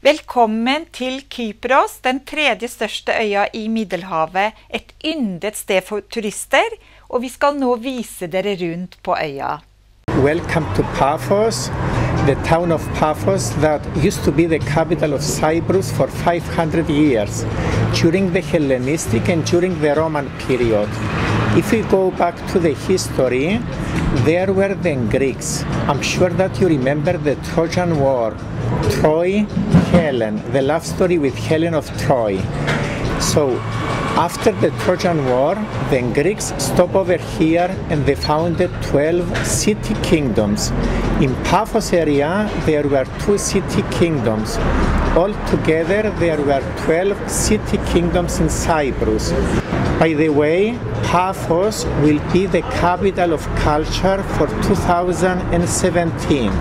Velkommen til Kypros, den tredje største øya i Middelhavet, et yndet sted for turister, og vi skal nå vise dere rundt på øya. Welcome to Paphos, the town of Paphos that used to be the capital of Cyprus for 500 years, during the Hellenistic and during the Roman period. If we go back to the history, there were the Greeks. I'm sure that you remember the Trojan War, Troy, Helen, the love story with Helen of Troy. So, after the Trojan War, the Greeks stopped over here and they founded 12 city kingdoms. In Paphos area, there were 2 city kingdoms. Altogether, there were 12 city kingdoms in Cyprus. By the way, Paphos will be the capital of culture for 2017.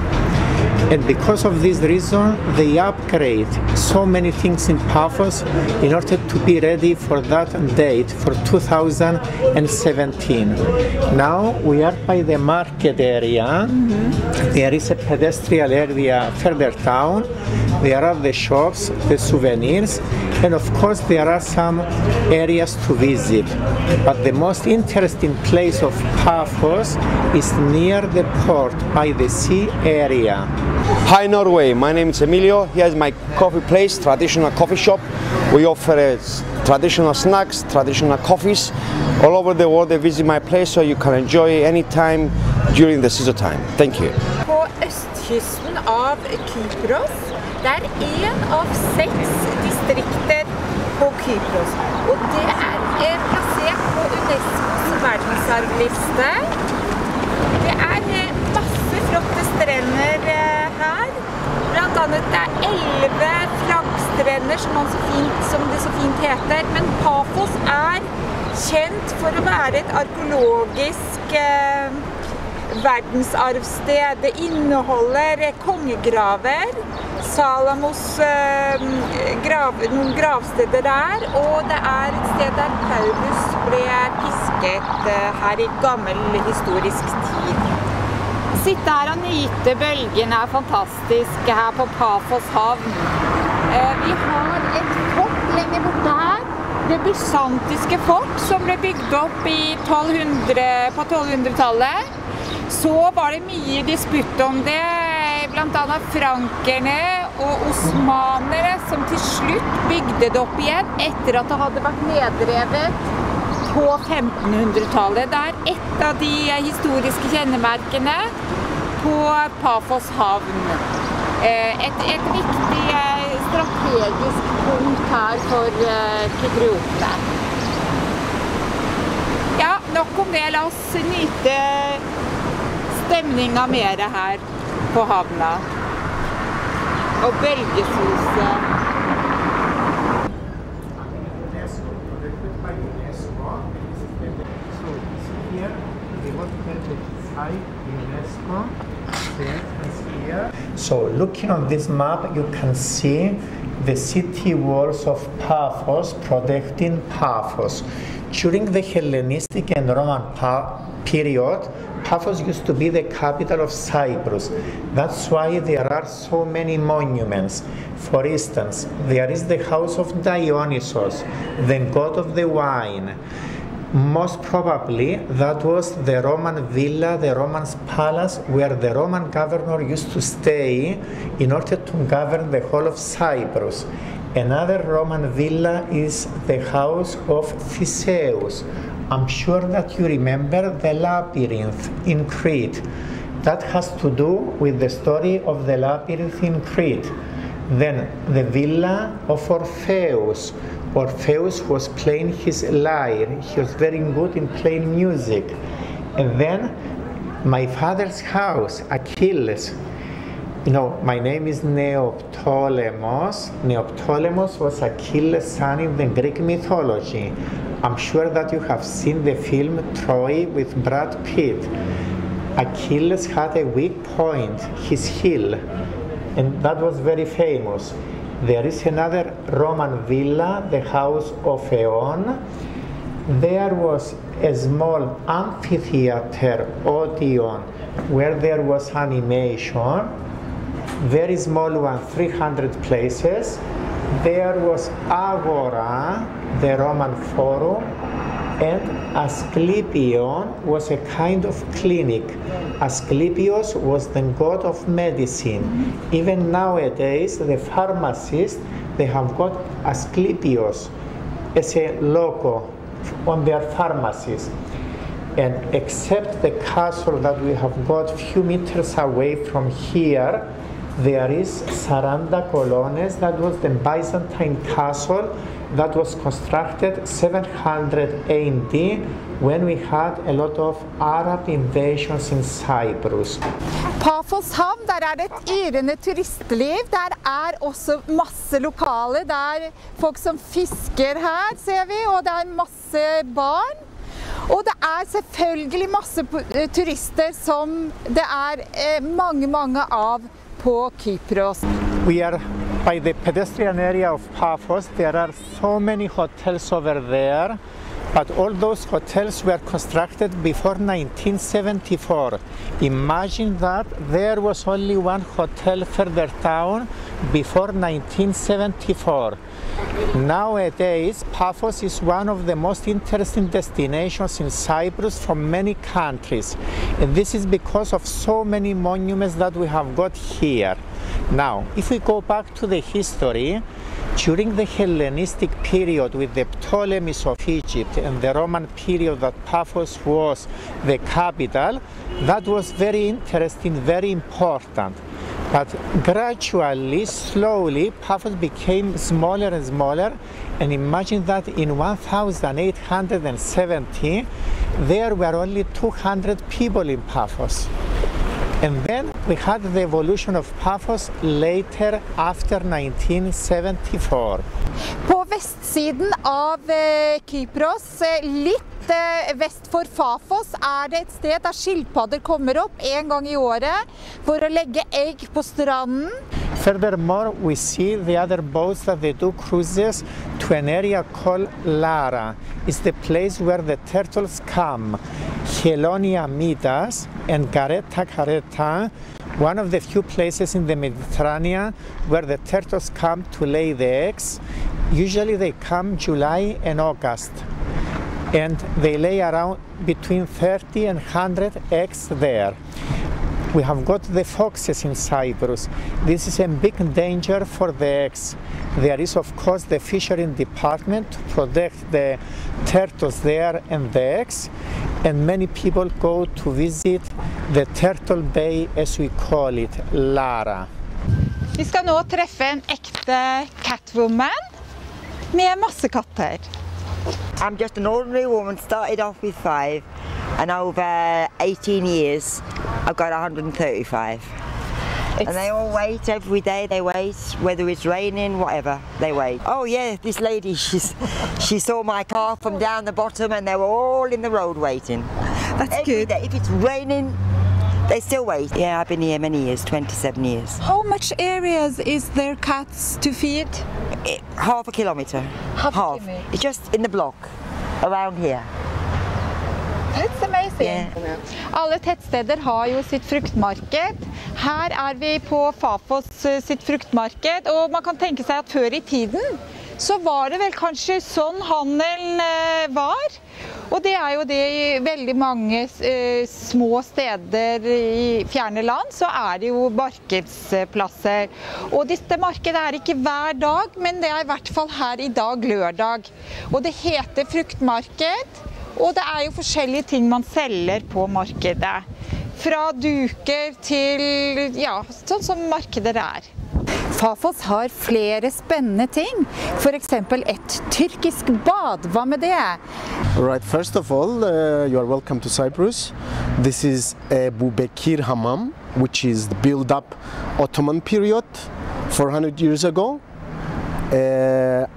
And because of this reason, they upgrade so many things in Paphos in order to be ready for that date, for 2017. Now we are by the market area. There is a pedestrian area further down. There are the shops, the souvenirs, and of course there are some areas to visit. But the most interesting place of Paphos is near the port, by the sea area. Hi Norway, my name is Emilio. Here is my coffee place, traditional coffee shop. We offer traditional snacks, traditional coffees. All over the world they visit my place so you can enjoy any time during the season time. Thank you. På østkysten av Kypros, det er en av 6 distrikter på Kypros. Og det er plassert på UNESCOs verdensarvliste. Det er masse flotte strender her. Blant annet det er 11 flaggstrender som det så fint heter. Men Paphos er kjent for å være et arkeologisk verdensarvsted. Det inneholder kongegraver, Salamos noen gravsteder der, og det er et sted der Paulus ble pisket her i gammel historisk tid. Sitte her og nyte bølgen er fantastisk her på Paphos havn. Vi har et fort lenger borte her, det bysantiske fort som ble bygd opp på 1200-tallet. Så var det mye disputt om det, blant annet frankerne og osmanere som til slutt bygde det opp igjen etter at det hadde vært nedrevet på 1500-tallet. Det er et av de historiske kjennemerkene på Paphos havn. Et viktig strategisk punkt her for kypriotene. Ja, nok om det. La oss nyte stemningen mer her på havna. Og bølgesuset. So looking on this map, you can see the city walls of Paphos protecting Paphos. During the Hellenistic and Roman period, Paphos used to be the capital of Cyprus. That's why there are so many monuments. For instance, there is the house of Dionysos, the god of the wine. Most probably that was the Roman villa, the Roman palace, where the Roman governor used to stay in order to govern the whole of Cyprus. Another Roman villa is the house of Theseus. I'm sure that you remember the labyrinth in Crete. That has to do with the story of the labyrinth in Crete. Then the villa of Orpheus. Orpheus was playing his lyre. He was very good in playing music. And then my father's house, Achilles. You know, my name is Neoptolemos. Neoptolemos was Achilles' son in the Greek mythology. I'm sure that you have seen the film Troy with Brad Pitt. Achilles had a weak point, his heel, and that was very famous. There is another Roman villa, the house of Aeon. There was a small amphitheater, Odeon, where there was animation. very small one, 300 places. There was Agora, the Roman Forum, and Asclepion was a kind of clinic. Asclepios was the god of medicine. Even nowadays, the pharmacists, they have got Asclepios as a logo on their pharmacies. And except the castle that we have got a few meters away from here, there is Saranda Colonnes. That was the Byzantine castle that was constructed 700 AD when we had a lot of Arab invasions in Cyprus. Pafos havn, der er det et yrende turistliv. Der også masse lokale. Der folk som fisker her, ser vi, og det masse barn. Og det selvfølgelig masse turister som det mange av på Kypros. We are by the pedestrian area of Paphos. There are so many hotels over there, but all those hotels were constructed before 1974. Imagine that there was only one hotel further down before 1974. Nowadays, Paphos is one of the most interesting destinations in Cyprus from many countries. And this is because of so many monuments that we have got here. Now, if we go back to the history, during the Hellenistic period with the Ptolemies of Egypt and the Roman period that Paphos was the capital, that was very interesting, very important. But gradually, slowly, Paphos became smaller and smaller, and imagine that in 1870 there were only 200 people in Paphos. And then we had the evolution of Paphos later after 1974. På vestsiden av Kypros, litt vest for Paphos, det et sted der skilpadder kommer opp en gang i året for å legge egg på stranden. Furthermore, we see the other boats that they do cruises to an area called Lara. It's the place where the turtles come. Chelonia Midas and Careta, one of the few places in the Mediterranean where the turtles come to lay the eggs. Usually they come July and August, and they lay around between 30 and 100 eggs there. We have got the foxes in Cyprus. This is a big danger for the eggs. There is, of course, the fishery department to protect the turtles there and the eggs, and many people go to visit the Turtle Bay, as we call it, Lara. Vi skal nå treffe en ekte catwoman med masse katter. I'm just an ordinary woman, started off with 5, and over 18 years I've got 135. And they all wait every day, they wait, whether it's raining, whatever, they wait. Oh yeah, this lady, she saw my car from down the bottom and they were all in the road waiting. That's every good. Day, if it's raining, they still wait. Yeah, I've been here many years, 27 years. How much areas is there cats to feed? Half a kilometre. Half. It's just in the block, around here. That's amazing. Yeah. Alle tettsteder har jo sitt fruktmarked. Her vi på Paphos sitt fruktmarked, og man kan tenke seg at før I tiden så var det vel kanskje sånn handelen var. Og det jo det I veldig mange små steder I fjerne land, så det jo markedsplasser. Og dette markedet ikke hver dag, men det I hvert fall her I dag, lørdag. Og det heter fruktmarked, og det jo forskjellige ting man selger på markedet. Fra duker til, ja, sånn som markeder Paphos har flere spennende ting. For eksempel et tyrkisk bad. Hva med det? All right, first of all, you are welcome to Cyprus. This is a Bubekir Hammam, which is the build-up Ottoman period, 400 years ago.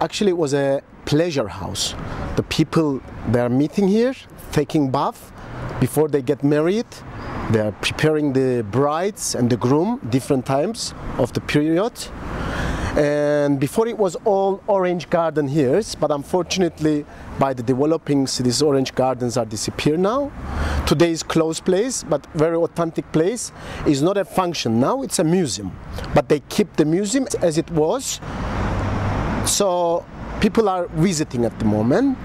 Actually, it was a pleasure house. The people, they are meeting here, taking bath before they get married. They are preparing the brides and the groom different times of the period. And before it was all orange garden here, but unfortunately by the developing these orange gardens are disappeared now. Today is closed place, but very authentic place. It's not a function now, it's a museum. But they keep the museum as it was. So people are visiting at the moment.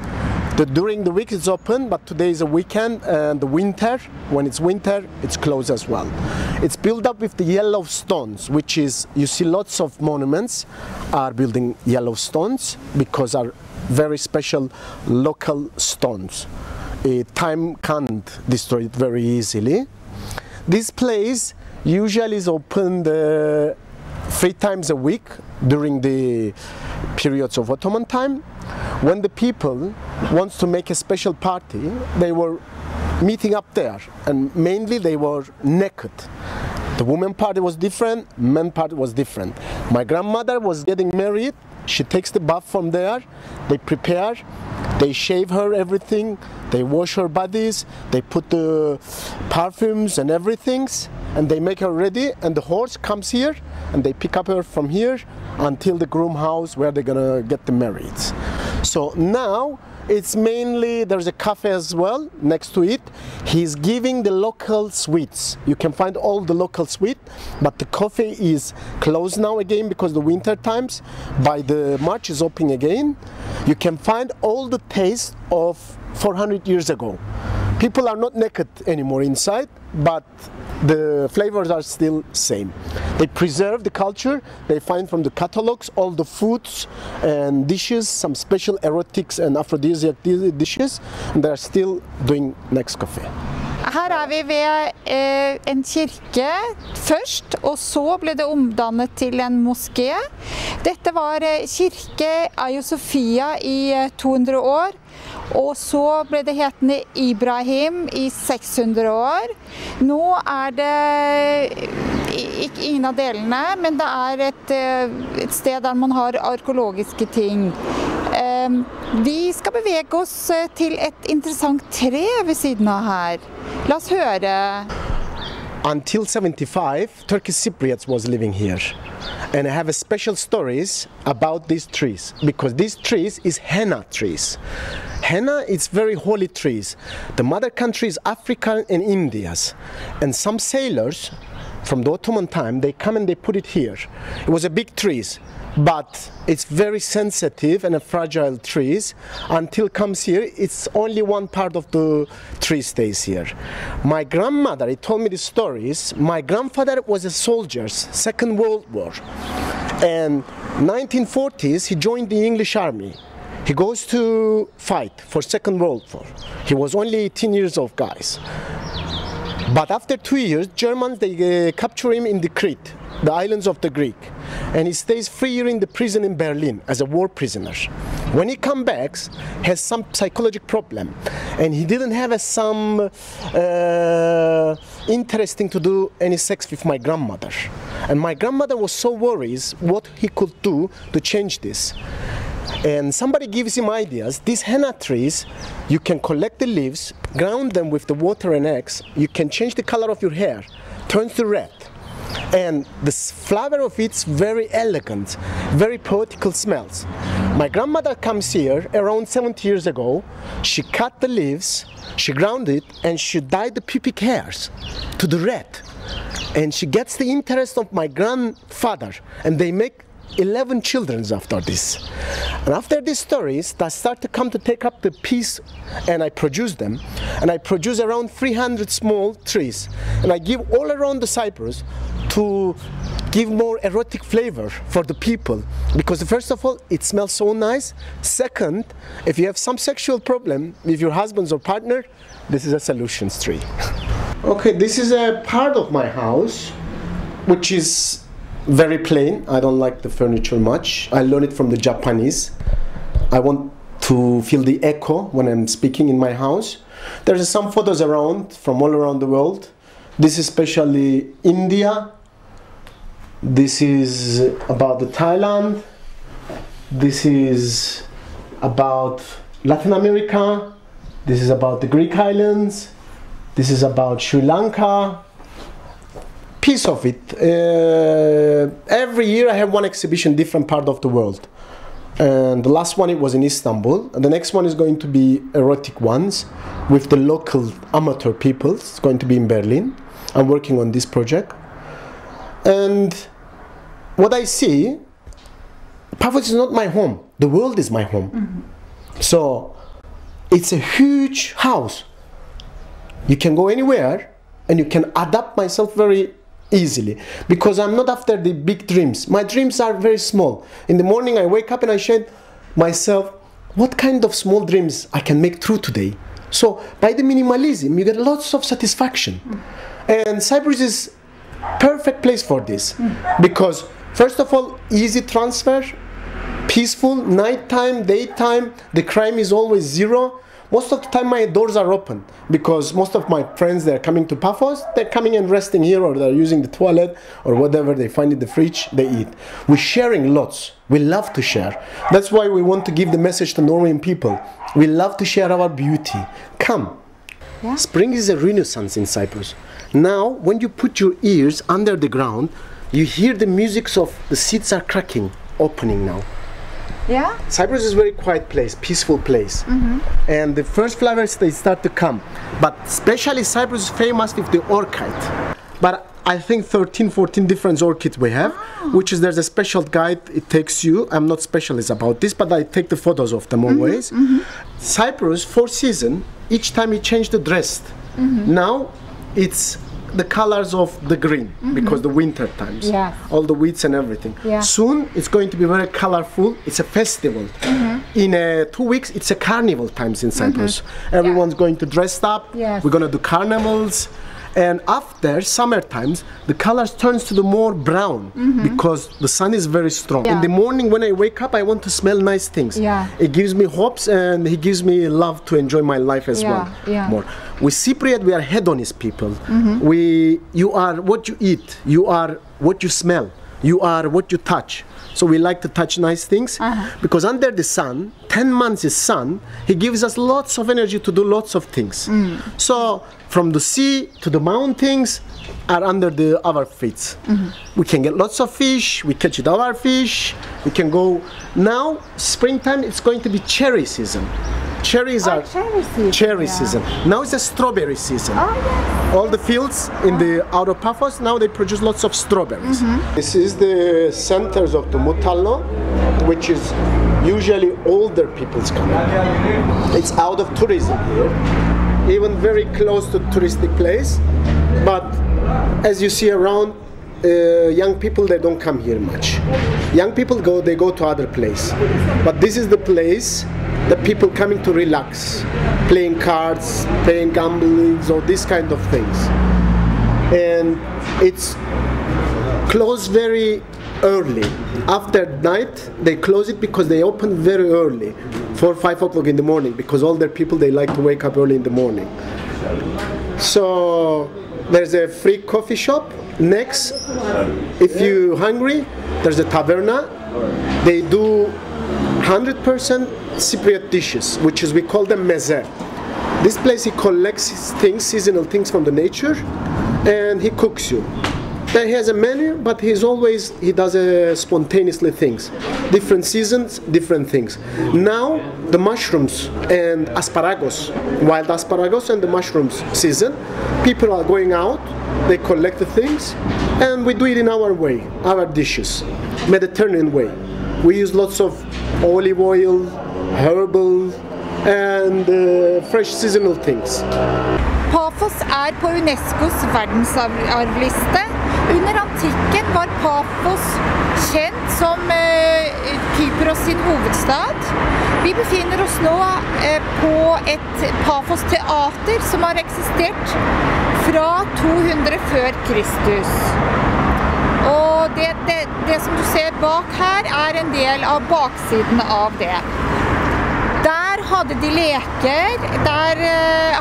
During the week it's open, but today is a weekend, and the winter, when it's winter, it's closed as well. It's built up with the yellow stones, which is, you see lots of monuments are building yellow stones because are very special local stones. Time can't destroy it very easily. This place usually is opened 3 times a week during the periods of Ottoman time. When the people wants to make a special party, they were meeting up there, and mainly they were naked. The women party was different, men party was different. My grandmother was getting married. She takes the bath from there, they prepare, they shave her everything, they wash her bodies, they put the perfumes and everything, and they make her ready, and the horse comes here, and they pick up her from here until the groom house where they're gonna get the married. So now it's mainly, there's a cafe as well next to it. He's giving the local sweets. You can find all the local sweet, but the cafe is closed now again because the winter times. By the March is opening again. You can find all the taste of 400 years ago. People are not naked anymore inside, but the flavors are still same. They preserve the culture. They find from the catalogs all the foods and dishes, some special erotics and aphrodisiac dishes, and they are still doing next cafe. Her vi ved en kirke først, og så ble det omdannet til en moské. Dette var kirke Hagia Sophia i 200 år, og så ble det hetende Ibrahim i 600 år. Nå det ingen av delene, men det et sted der man har arkeologiske ting. Vi skal bevege oss til et interessant tre ved siden av her. La oss høre. Until 75, Turkish Cypriots was living here. And I have a special stories about these trees, because these trees is henna trees. Henna is very holy trees. The mother country is Africa and India's. And some sailors from the Ottoman time, they come and they put it here. It was a big trees, but it's very sensitive and a fragile trees. Until comes here, it's only one part of the tree stays here. My grandmother, he told me the stories. My grandfather was a soldier, Second World War. And 1940s, he joined the English army. He goes to fight for Second World War. He was only 18 years old, guys. But after 2 years, Germans, they capture him in the Crete, the islands of the Greek. And he stays 3 years in the prison in Berlin as a war prisoner. When he comes back, has some psychological problem. And he didn't have some interesting to do any sex with my grandmother. And my grandmother was so worried what he could do to change this. And somebody gives him ideas. These henna trees, you can collect the leaves, ground them with the water and eggs. You can change the color of your hair, turns to red. And the flower of it's very elegant, very poetical smells. My grandmother comes here around 70 years ago. She cut the leaves, she ground it, and she dyed the pubic hairs to the red. And she gets the interest of my grandfather, and they make 11 children after this. And after these stories, I start to come to take up the piece, and I produce them. And I produce around 300 small trees. And I give all around the Cyprus to give more erotic flavor for the people. Because first of all, it smells so nice. Second, if you have some sexual problem with your husband or partner, this is a solutions tree. Okay, this is a part of my house, which is very plain. I don't like the furniture much. I learned it from the Japanese. I want to feel the echo when I'm speaking in my house. There's some photos around from all around the world. This is especially India. This is about the Thailand. This is about Latin America. This is about the Greek islands. This is about Sri Lanka. piece of it. Every year I have one exhibition, different part of the world. And the last one, it was in Istanbul. And the next one is going to be erotic ones with the local amateur people. It's going to be in Berlin. I'm working on this project. And what I see, Paphos is not my home. The world is my home. Mm-hmm. So it's a huge house. You can go anywhere and you can adapt myself very easily, because I'm not after the big dreams. My dreams are very small. In the morning I wake up and I say myself, what kind of small dreams I can make true today? So by the minimalism you get lots of satisfaction. And Cyprus is perfect place for this, because first of all, easy transfer, peaceful, nighttime, daytime, the crime is always zero. Most of the time my doors are open, because most of my friends, they're coming to Paphos, they're coming and resting here, or they're using the toilet or whatever they find in the fridge, they eat. We're sharing lots. We love to share. That's why we want to give the message to Norwegian people. We love to share our beauty. Come. Yeah. Spring is a renaissance in Cyprus. Now, when you put your ears under the ground, you hear the music of the seeds are cracking, opening now. Yeah. Cyprus is a very quiet place, peaceful place. Mm-hmm. And the first flowers, they start to come. But especially Cyprus is famous with the orchid. But I think 13, 14 different orchids we have, which is, there's a special guide, it takes you, I'm not specialist about this, but I take the photos of them always. Mm-hmm. Cyprus, 4 seasons, each time you change the dress. Mm-hmm. Now, it's the colors of the green, because the winter times, all the weeds and everything. Yeah. Soon it's going to be very colorful. It's a festival. In 2 weeks it's a carnival times in Cyprus. Everyone's going to dress up. We're going to do carnivals. And after summer times, the colors turns to the more brown, because the sun is very strong. In the morning when I wake up, I want to smell nice things. It gives me hopes, and it gives me love to enjoy my life as well. More. With Cypriot, we are hedonist people. You are what you eat, you are what you smell, you are what you touch. So we like to touch nice things, because under the sun, 10 months is sun, he gives us lots of energy to do lots of things. So from the sea to the mountains are under our feet. We can get lots of fish, we catch our fish, we can go. Now, springtime, it's going to be cherry season. Cherries are cherry season. Now it's a strawberry season. All the fields in the outer Paphos, now they produce lots of strawberries. This is the centers of the Mutallo, which is usually older people's coming. It's out of tourism here, even very close to touristic place. But as you see around, young people, they don't come here much. Young people they go to other place. But this is the place that people coming to relax, playing cards, playing gambling, or this kind of things. And it's closed very early. After night, they close it because they open very early, 4 or 5 o'clock in the morning, because all their people, they like to wake up early in the morning. So there's a free coffee shop next. If you're hungry, there's a taverna. They do 100% Cypriot dishes, which is, we call them meze. This place, he collects things, seasonal things from the nature, and he cooks you. Then he has a menu, but he does spontaneously things. Different seasons, different things. Now, the mushrooms and asparagus, wild asparagus and the mushrooms season, people are going out, they collect the things, and we do it in our way, our dishes, Mediterranean way. We use lots of olive oil, herbal, and fresh seasonal things. Paphos på UNESCOs verdensarvliste. Under antikken var Paphos kjent som Kypros sin hovedstad. Vi befinner oss nå på et Paphos teater som har eksistert fra 200 før Kristus. Og det som du ser bak her en del av baksiden av det. Der hadde de leker, der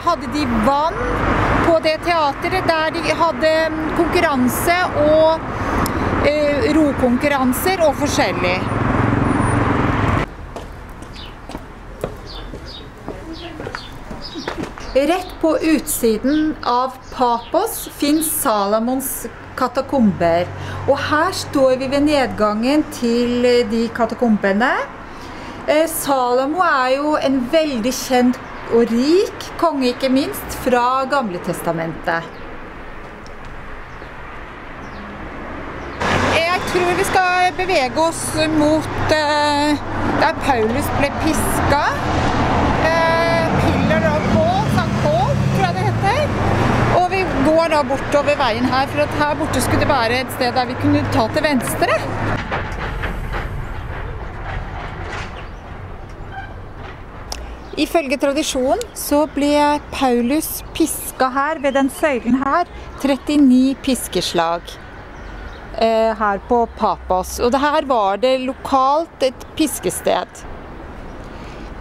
hadde de vann på det teateret, der de hadde konkurranse og rokonkurranser og forskjellig. Rett på utsiden av Paphos finnes Salomons katakomber. Og her står vi ved nedgangen til de katakombene. Salomo jo en veldig kjent og rik konge, ikke minst, fra Gamle Testamentet. Jeg tror vi skal bevege oss mot der Paulus ble pisket. Pillar på St. Paul, tror jeg det heter. Og vi går da bortover veien her, for at her borte skulle det være et sted der vi kunne ta til venstre. Ifølge tradisjonen så ble Paulus pisket her, ved den søylen her, 39 piskeslag her på Papos. Og her var det lokalt et piskested.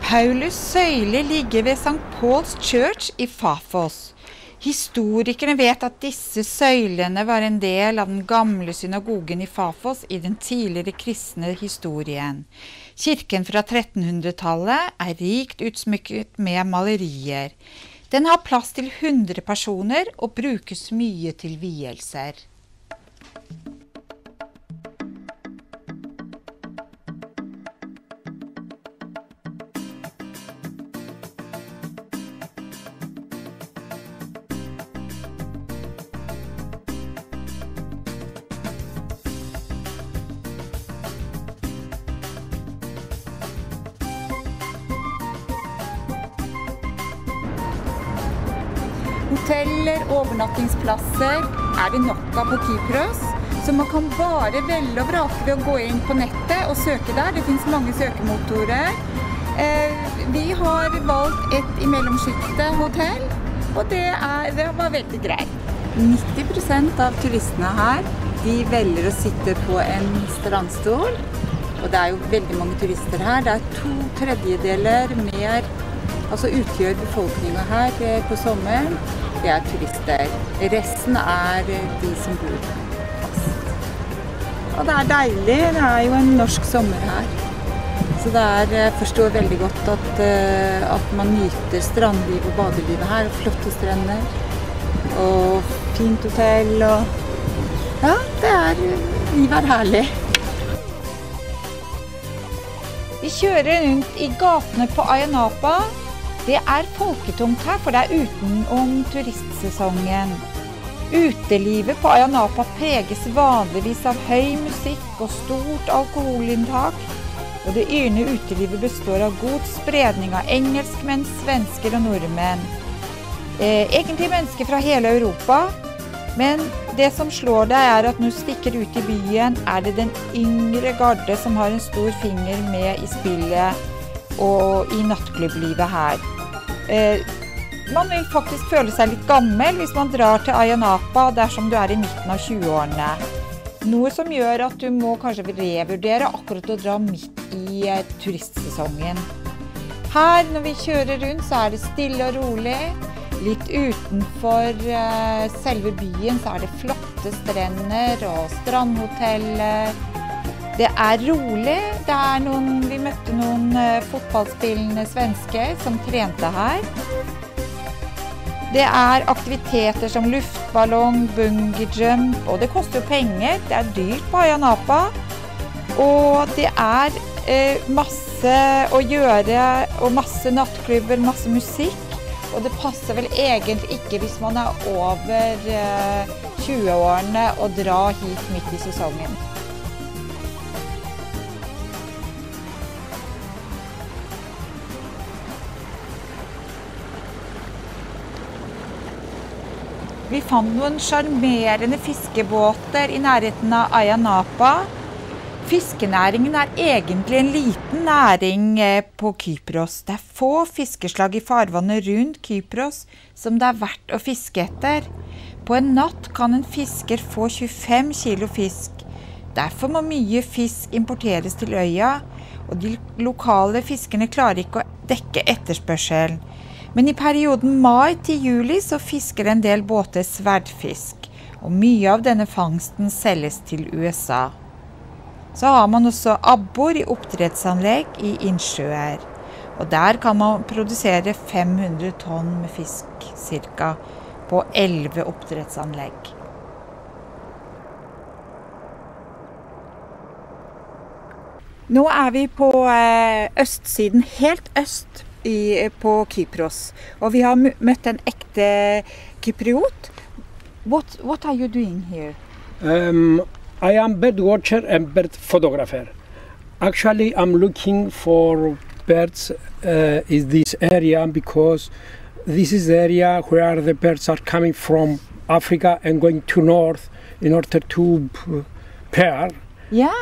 Paulus søyle ligger ved St. Paul's Church i Papos. Historikerne vet at disse søylene var en del av den gamle synagogen i Papos i den tidligere kristne historien. Kirken fra 1300-tallet rikt utsmykket med malerier. Den har plass til 100 personer og brukes mye til vielser. Hoteller, overnattingsplasser det nok av på Kypros, så man kan bare velge og vrake ved å gå inn på nettet og søke der. Det finnes mange søkemotorer. Vi har valgt et i mellomskiktet hotell, og det var veldig greit. 90% av turistene her, de velger å sitte på en strandstol, og det jo veldig mange turister her. Det 2/3 mer, altså utgjør befolkningen her på sommeren. Det turister. Resten de som bor fast. Og det deilig. Det jo en norsk sommer her. Så jeg forstår veldig godt at man nyter strandliv og badelivet her. Og flotte strender. Og fint hotell. Og ja, livet herlig. Vi kjører rundt i gatene på Ayia Napa. Det folketomt her, for det utenom turistsesongen. Utelivet på Ayia Napa preges vanligvis av høy musikk og stort alkoholinntak. Og det yrende utelivet består av god spredning av engelskmenn, svensker og nordmenn. Egentlig mennesker fra hele Europa, men det som slår deg at når du stikker ut i byen, det den yngre garde som har en stor finger med i spillet og i nattklubblivet her. Man vil faktisk føle seg litt gammel hvis man drar til Ayia Napa dersom du i midten av 20-årene. Noe som gjør at du må kanskje revurdere akkurat å dra midt i turistsesongen. Her når vi kjører rundt så det stille og rolig. Litt utenfor selve byen så det flotte strender og strandhoteller. Det rolig. Vi møtte noen fotballspillende svensker som trente her. Det aktiviteter som luftballong, bungee jump, og det koster jo penger. Det dyrt på Ayia Napa. Og det masse å gjøre, og masse nattklubber, masse musikk. Og det passer vel egentlig ikke hvis man over 20-årene å dra hit midt i sesongen. Vi fant noen charmerende fiskebåter i nærheten av Ayia Napa. Fiskenæringen egentlig en liten næring på Kypros. Det få fiskeslag i farvannet rundt Kypros som det verdt å fiske etter. På en natt kan en fisker få 25 kilo fisk. Derfor må mye fisk importeres til øya, og de lokale fiskerne klarer ikke å dekke etterspørselen. Men i perioden mai til juli så fisker en del båter sverdfisk, og mye av denne fangsten selges til USA. Så har man også abbor i oppdrettsanlegg i innsjøer, og der kan man produsere 500 tonn med fisk cirka på 11 oppdrettsanlegg. Nå vi på østsiden, helt øst på Kypros. Og vi har møtt en ekte kypriot. What are you doing here? I am bird watcher and bird photographer. Actually, I'm looking for birds in this area because this is the area where the birds are coming from Africa and going to north in order to pair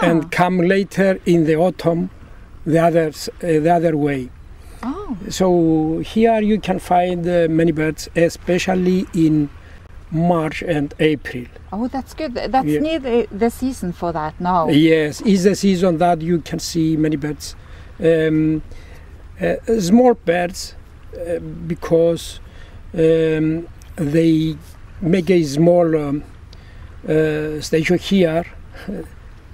and come later in the autumn the other way. Oh. So here you can find many birds, especially in March and April. Oh, that's good. That's near the season for that now. Yes, it's the season that you can see many birds. Small birds because they make a small station here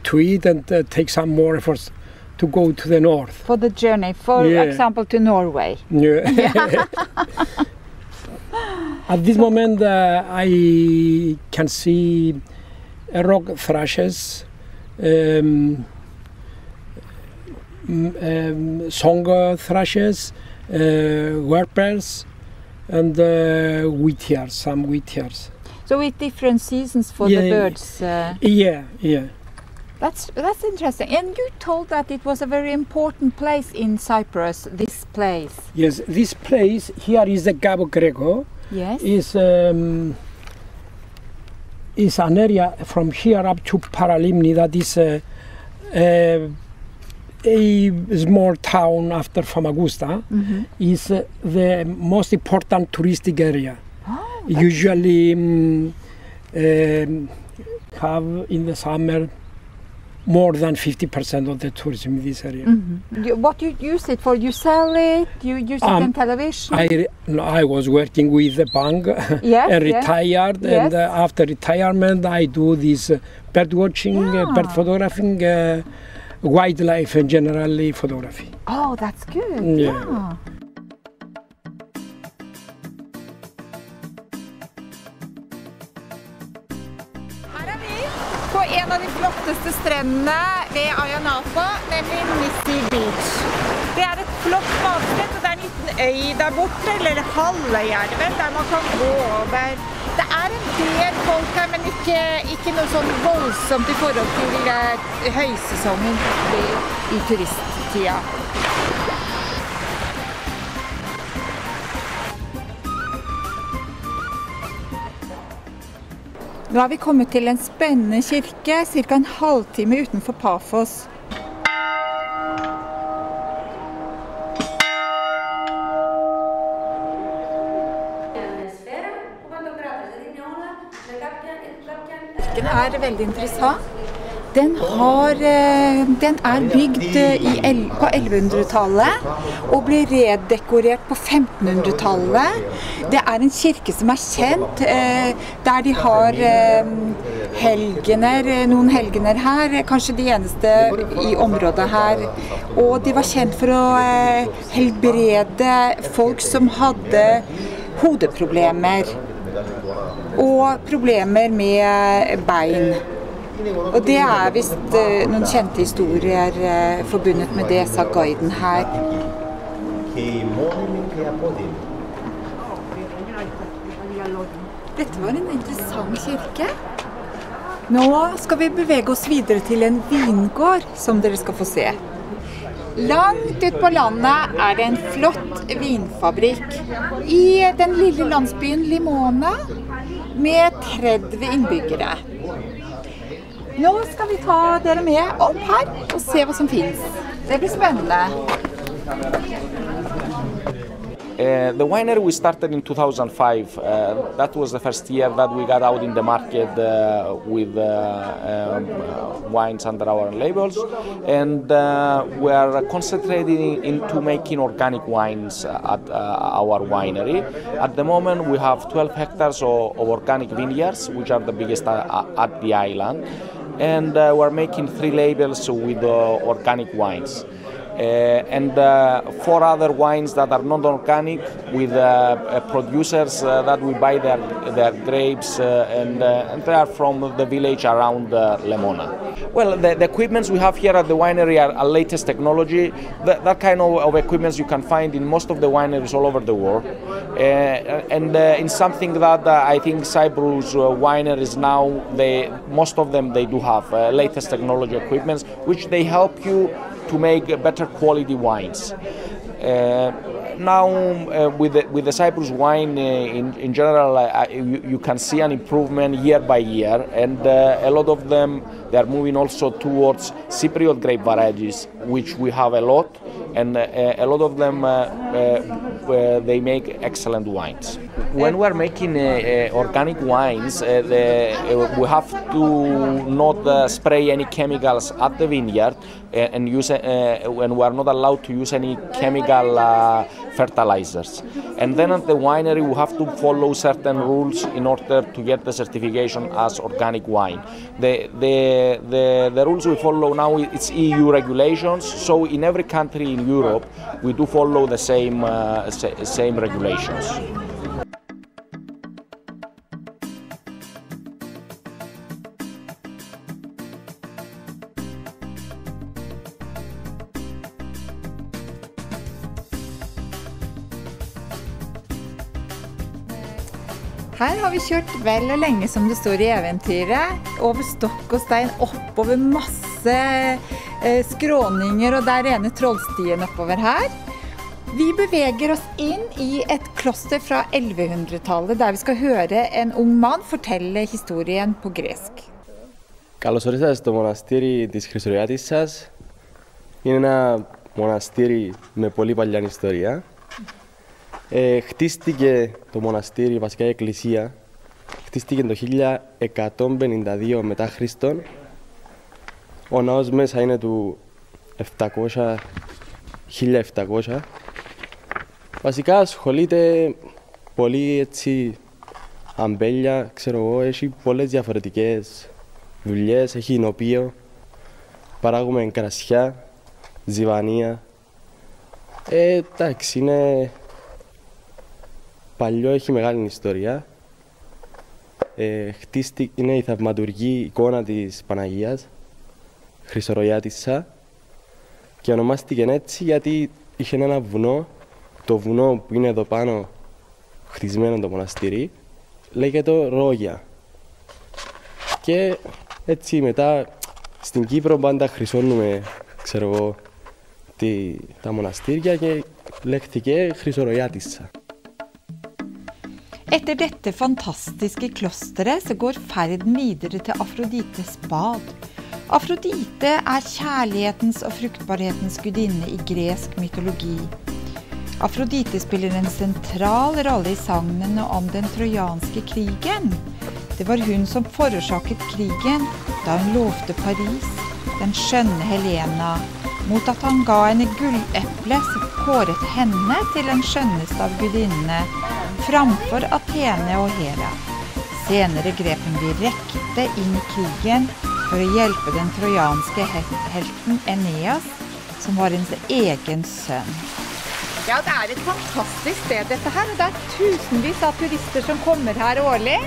to eat and take some more efforts to go to the north. For the journey, for example, to Norway. Yeah. At this moment I can see rock thrushes, song thrushes, warblers, and wheatears, some wheatears. So with different seasons for the birds. Yeah. That's interesting. And you told that it was a very important place in Cyprus, this place. Yes, this place here is the Cabo Greco. Yes. Is an area from here up to Paralimni that is a small town after Famagusta. Is the most important touristic area. Oh, usually have in the summer more than 50% of the tourism in this area. What you use it for? You sell it? You use it on television? I was working with the bank and retired, and after retirement I do this bird watching, bird photographing, wildlife and generally photography. Oh, that's good. Yeah. På en av de flotteste strendene ved Ayanapa, nemlig Nissi Beach. Det et flott badsted, og det en liten øy der borte, eller halvøy det vel, der man kan gå over. Det en del folk her, men ikke noe sånn voldsomt i forhold til høysesongen i turisttida. Nå vi kommet til en spennende kirke, cirka en halvtime utenfor Paphos. Kirken veldig interessant. Den bygd på 1100-tallet og ble redekorert på 1500-tallet. Det en kirke som kjent, der de har noen helgener her, kanskje de eneste i området her. Og de var kjent for å helbrede folk som hadde hodeproblemer og problemer med bein. Og det visst noen kjente historier forbundet med det, sa guiden her. Dette var en interessant kirke. Nå skal vi bevege oss videre til en vingård, som dere skal få se. Langt ut på landet det en flott vinfabrikk i den lille landsbyen Limona med 30 innbyggere. Nå skal vi ta dere med opp her og se hva som finnes. Det blir spennende. The winery we started in 2005. That was the first year that we got out in the market with wines under our labels, and we are concentrating into making organic wines at our winery. At the moment we have 12 hectares of organic vineyards, which are the biggest at the island, and we're making 3 labels with organic wines. and 4 other wines that are not organic with producers that we buy their grapes and they are from the village around Lemona. Well, the equipments we have here at the winery are latest technology. That kind of equipments you can find in most of the wineries all over the world. And in something that I think Cyprus wineries now, most of them they do have latest technology equipments, which they help you to make better quality wines. Now, with the Cyprus wine in general, you can see an improvement year by year, and a lot of them they are moving also towards Cypriot grape varieties, which we have a lot, and a lot of them they make excellent wines. When we are making organic wines, we have to not spray any chemicals at the vineyard, and we are not allowed to use any chemical fertilizers. And then at the winery we have to follow certain rules in order to get the certification as organic wine. The rules we follow now, it's EU regulations, so in every country in Europe we do follow the same regulations. Her har vi kjørt vel og lenge som det står i eventyret, over stokk og stein, oppover masse skråninger og der ene trollstien oppover her. Vi beveger oss inn i et kloster fra 1100-tallet, der vi skal høre en ung mann fortelle historien på gresk. Καλώς ορίσατε στο μοναστήρι της Χρυσορειάτισσας. Είναι ένα μοναστήρι με πολύ παλιά ιστορία. Χτίστηκε το μοναστήρι, βασικά η εκκλησία, χτίστηκε το 1152 μετά Χριστόν. Ο ναός μέσα είναι του 1700. Βασικά ασχολείται πολύ έτσι αμπέλια, ξέρω εγώ, έχει πολλές διαφορετικές δουλειές, έχει εινοπείο, παράγουμε κρασιά, ζιβανία. Εντάξει, είναι παλιό, έχει μεγάλη ιστορία. Είναι η θαυματουργή εικόνα της Παναγίας, Χρυσορειάτισσα, και ονομάστηκε έτσι γιατί είχε ένα βουνό, το βουνό που είναι εδώ πάνω χτισμένο το μοναστήρι, λέγεται Ρόγια. Και έτσι μετά στην Κύπρο πάντα χρυσώνουμε, ξέρω εγώ, τα μοναστήρια και λέγθηκε Χρυσορειάτισσα. Etter dette fantastiske klosteret så går ferden videre til Afrodites bad. Afrodite kjærlighetens og fruktbarhetens gudinne i gresk mytologi. Afrodite spiller en sentral rolle i sagnene om den trojanske krigen. Det var hun som forårsaket krigen da hun lovte Paris, den skjønne Helena, mot at han ga henne gulleple som kåret henne til den skjønneste av gudinnene, framfor Athene og Hera. Senere grep hun direkte inn i krigen for å hjelpe den trojanske helten Eneas, som var hennes egen sønn. Ja, det et fantastisk sted dette her, og det tusenvis av turister som kommer her årlig.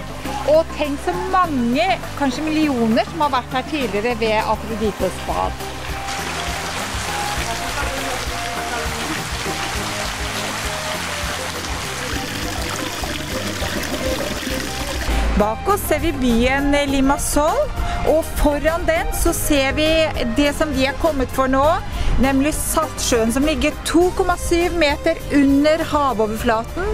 Og tenk så mange, kanskje millioner, som har vært her tidligere ved Afrodites bad. Bak oss ser vi byen Limassol, og foran den så ser vi det som vi har kommet for nå, nemlig Saltsjøen, som ligger 2,7 meter under havoverflaten.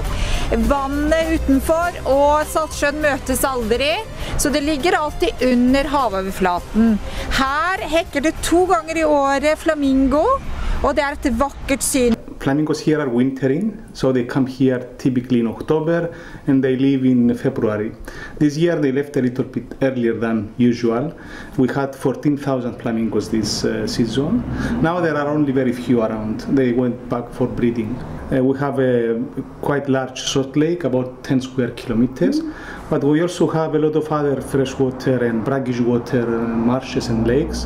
Vannet utenfor og Saltsjøen møtes aldri, så det ligger alltid under havoverflaten. Her hekker det 2 ganger i året flamingo, og det et vakkert syn. Flamingos here are wintering, so they come here typically in October and they leave in February. This year they left a little bit earlier than usual. We had 14,000 flamingos this season. Now there are only very few around. They went back for breeding. We have a quite large salt lake, about 10 square kilometers, but we also have a lot of other freshwater and brackish water marshes and lakes.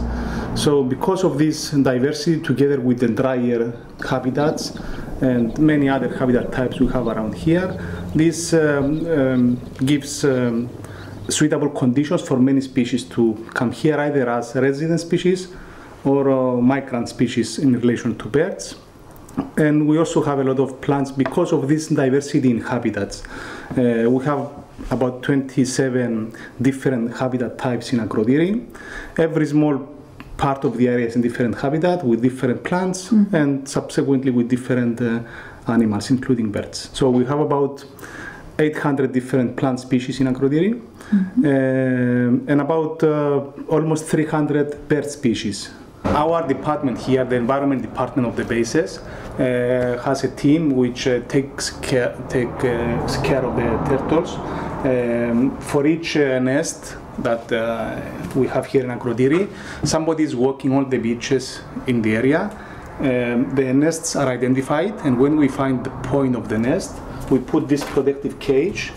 So because of this diversity, together with the drier habitats and many other habitat types we have around here, this gives suitable conditions for many species to come here, either as resident species or migrant species in relation to birds. And we also have a lot of plants because of this diversity in habitats. We have about 27 different habitat types in Agrodiri. Every small part of the area is in different habitat with different plants and subsequently with different animals, including birds. So we have about 800 different plant species in Agrodiri and about almost 300 bird species. Our department here, the environment department of the bases, has a team which takes care of the turtles. For each nest that we have here in Agrodiri, somebody is walking on the beaches in the area. The nests are identified, and when we find the point of the nest, we put this protective cage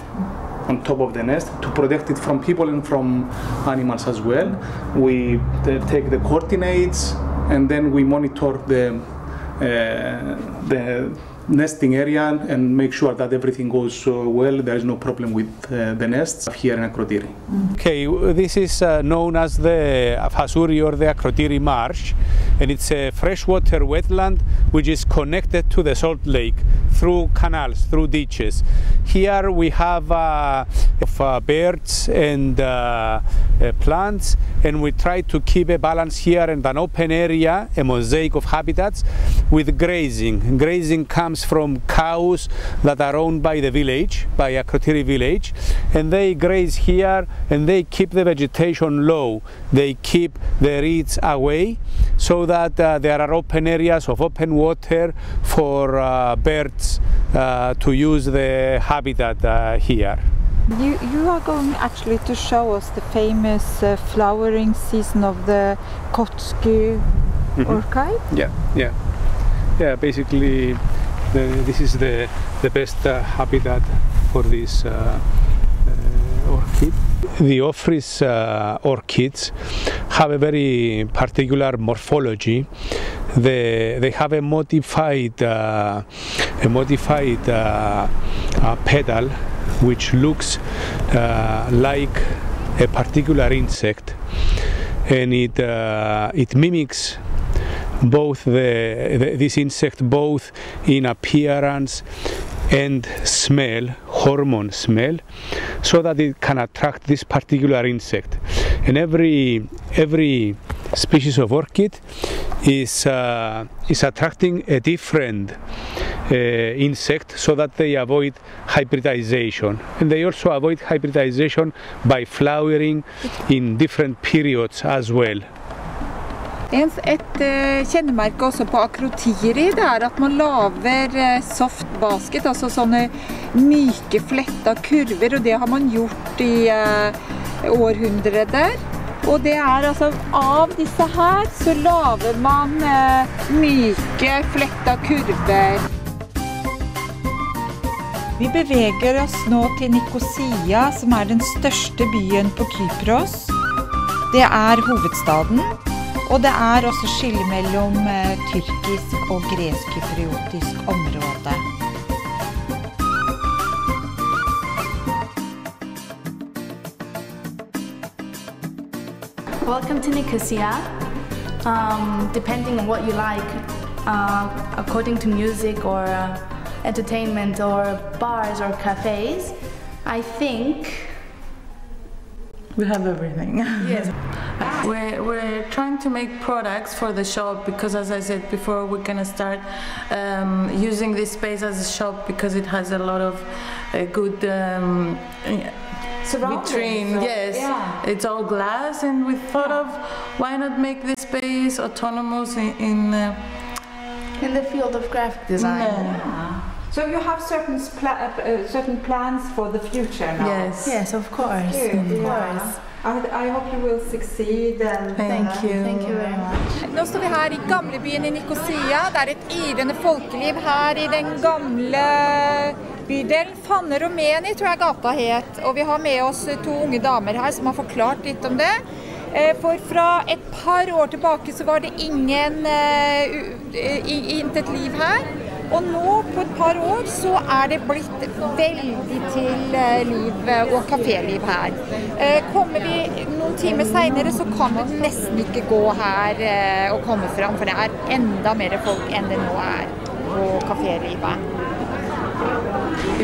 on top of the nest to protect it from people and from animals as well. We take the coordinates and then we monitor the nesting area and make sure that everything goes well. There is no problem with the nests here in Agrodiri. Okay, this is known as the Fasuri or the Agrodiri Marsh, and it's a freshwater wetland which is connected to the salt lake through canals, through ditches. Here we have birds and plants, and we try to keep a balance here in an open area, a mosaic of habitats with grazing. Grazing comes from cows that are owned by the village, by Agrodiri village, and they graze here and they keep the vegetation low. They keep the reeds away so that there are open areas of open water for birds to use the habitat here. You are going actually to show us the famous flowering season of the Kotsky orchid? Yeah, basically this is the best habitat for this orchid. The Ophrys orchids have a very particular morphology. They have a modified petal which looks like a particular insect, and it mimics both this insect both in appearance and smell, hormone smell, so that it can attract this particular insect. And every species of orchid is attracting a different insect so that they avoid hybridization. And they also avoid hybridization by flowering in different periods as well. Et kjennemerke også på Agrodiri, det at man laver soft basket, altså sånne myke fletta kurver, og det har man gjort i århundrer. Og det altså av disse her så laver man myke fletta kurver. Vi beveger oss nå til Nikosia, som den største byen på Kypros. Det hovedstaden. Og det også skille mellom tyrkisk og gresk-kypriotisk område. Welcome to Nicosia. Depending on what you like, according to music or entertainment or bars or cafes, I think we have everything. Yes. We're trying to make products for the shop because, as I said before, we're gonna start using this space as a shop because it has a lot of good vitrine. Yes, yeah. It's all glass, and we thought of why not make this space autonomous in the field of graphic design. Yeah. So you have certain plans for the future now? Yes, of course. Of course. I hope you will succeed. And, thank you very much. Nå står vi her I gamlebyen I Nikosia. Det et yrende folkeliv her I den gamle bydelen. Fanneromeni tror jeg gata het. Og vi har med oss 2 unge damer her som har forklart litt om det. For fra et par år tilbake så var det intet liv her. Og nå på et par år så det blitt veldig til liv og kaféliv her. Kommer vi noen timer senere så kan vi nesten ikke gå her og komme fram, for det enda mer folk enn det nå på kafélivet.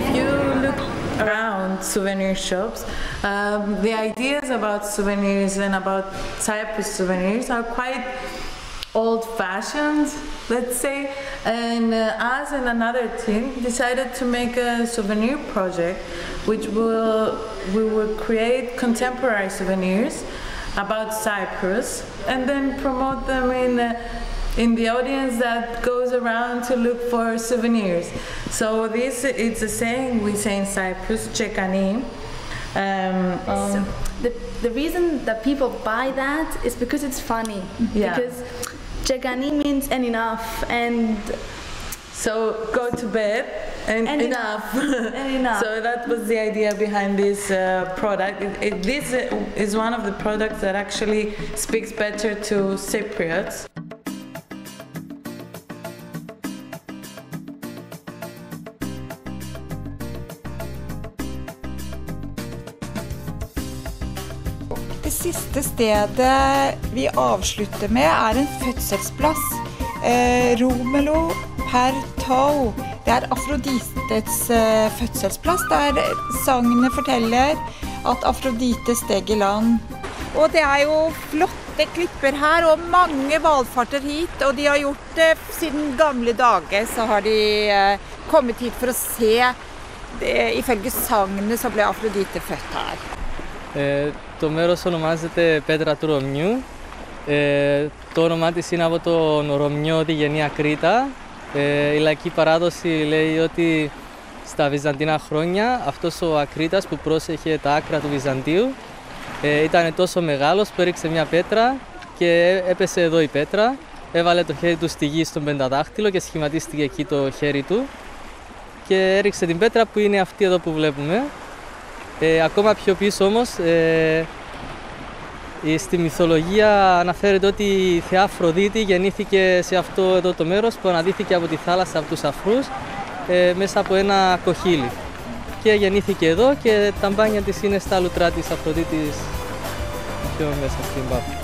If you look around souvenir shops, the ideas about souvenirs and about Cyprus souvenirs are quite old-fashioned, let's say, and us and another team decided to make a souvenir project which we will create contemporary souvenirs about Cyprus and then promote them in the audience that goes around to look for souvenirs. So this, it's a saying we say in Cyprus, Çekani. So the reason that people buy that is because it's funny. Yeah. Because Çekani means and enough, and so go to bed and enough. And enough. So that was the idea behind this product. This is one of the products that actually speaks better to Cypriots. Det siste stedet vi avslutter med en fødselsplass. Romelo per Tau. Det Afrodites fødselsplass, der sangene forteller at Afrodite steg I land. Og det jo flotte klipper her, og mange valfarter hit, og de har gjort det siden gamle dager, så har de kommet hit for å se. Ifølge sangene så ble Afrodite født her. Το μέρος ονομάζεται Πέτρα του Ρωμιού. Το όνομά της είναι από τον Ρωμιό, τη γενία Κρήτα. Η λαϊκή παράδοση λέει ότι στα βυζαντινά χρόνια αυτός ο Ακρίτας που πρόσεχε τα άκρα του Βυζαντίου ήταν τόσο μεγάλος που έριξε μια πέτρα και έπεσε εδώ η πέτρα. Έβαλε το χέρι του στη γη στον πενταδάχτυλο και σχηματίστηκε εκεί το χέρι του και έριξε την πέτρα που είναι αυτή εδώ που βλέπουμε. Ακόμα πιο πίσω όμως, στη μυθολογία αναφέρεται ότι η θεά Αφροδίτη γεννήθηκε σε αυτό εδώ το μέρος που αναδύθηκε από τη θάλασσα από τους αφρούς μέσα από ένα κοχύλι. Και γεννήθηκε εδώ και τα μπάνια της είναι στα λουτρά της Αφροδίτης πιο μέσα στην Πάφη.